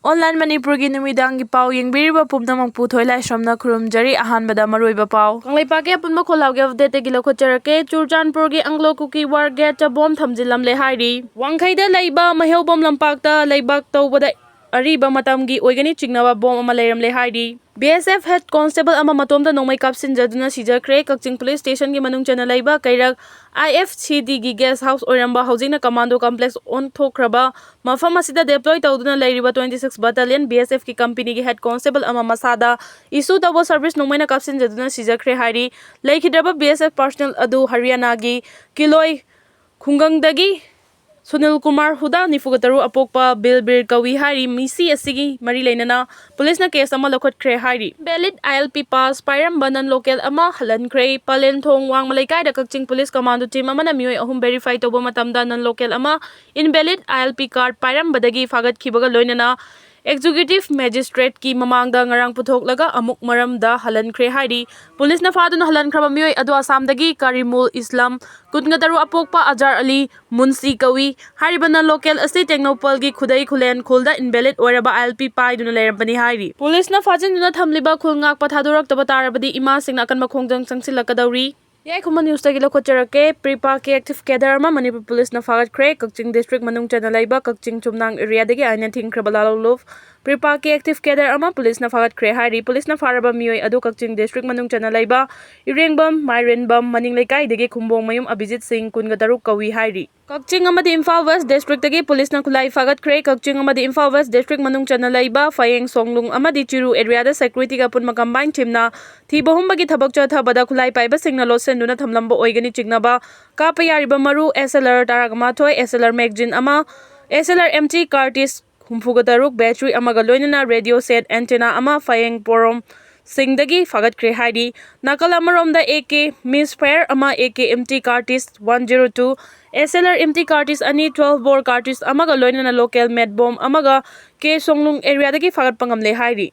Online Manipuri numidangi pau yengbiriba pumnamang puthoi lai somna khurumjari ahanbada maroiba pau kanglaipa punma kholauge update gi lokhocherake Churachandpur gi Anglo Kuki war gate Bombb thamjinlamle hairi wangkhaida laiba maheobom lampakta laibak tawbada ariba matamgi oigani chingnaba bomb ama leiramle hairi BSF head constable ama matomda nongmai kapsinjaduna sijakre Kakching police station gi manung chana laiba kairak IFCD gi guest house oiramba housing commando complex on thokraba mafam asida deploy tawduna lairiba 26 battalion BSF ki company gi head constable ama masada issue tabo service nongmaina kapsinjaduna sijakre hairi laikhidraba BSF personnel adu Haryana gi Kiloi khungangdagi Sunil Kumar Huda Nifugataru Apokpa Bilbir Kawi Hairi Misi Asigi Mari Lainana Police na case ama lokot kre Hairi valid ILP pass Pairam Banan local ama halan kre Palenthong Wang Malaikai da Kakching Police Commando team ama na mioi ahum verify tobo matamda nan local ama invalid ILP card Pairam Badagi fagat khibaga loinana Executive Magistrate ki mamangda ngarang puthoklaga amuk maramda halan kre hairi police na faduna halan khraba mioi adu Assam dagi Karimul Islam kutngadaru apokpa Ajar Ali Munsi Kawi haribana local asti Technopal gi khudai khulen khulda invalid oiraba ILP pai duna lerambani hairi police na fajin duna thamliba khulngak pathadurak taba tarabadi ima singna kan makhongjang changsilakadauri Yai Kuma News tagi lokhocherake Pripa ki active cadre ama Manipur police na fagat kre Kakching district manung chana laiba Kakching chumnang area dagi aina thing khrabalalov Pripa ki active cadre ama police na fagat kre hairi police na faraba mioi adu Kakching district manung chana laiba Irengbam Mairenbam maning laikai dagi khumbong mayum Abhijit Singh kungadaruk kawi hairi Kakching amadi Imphal West district dagi police na khulai fagat kre Kakching amadi Imphal West district manung chana laiba Fayeng Songlung amadi Chiru area da security ka punma combine team na thibahum bagi thabak cha thabada khulai paiba singna losen duna thamlamba oigani chignaba kapa yariba maru SLR taragama thoi SLR magazine ama SLR MT Curtis humfugadaruk battery amaga loinana radio set antenna ama Fayeng Porom Singdagi fagat kre hairi nakala maromda AK Misfire ama AK MT Curtis 102 SLR MT Curtis ani 12 bore Curtis amaga loinana local med bomb amaga K Songlung area dagi fagat pangamle hairi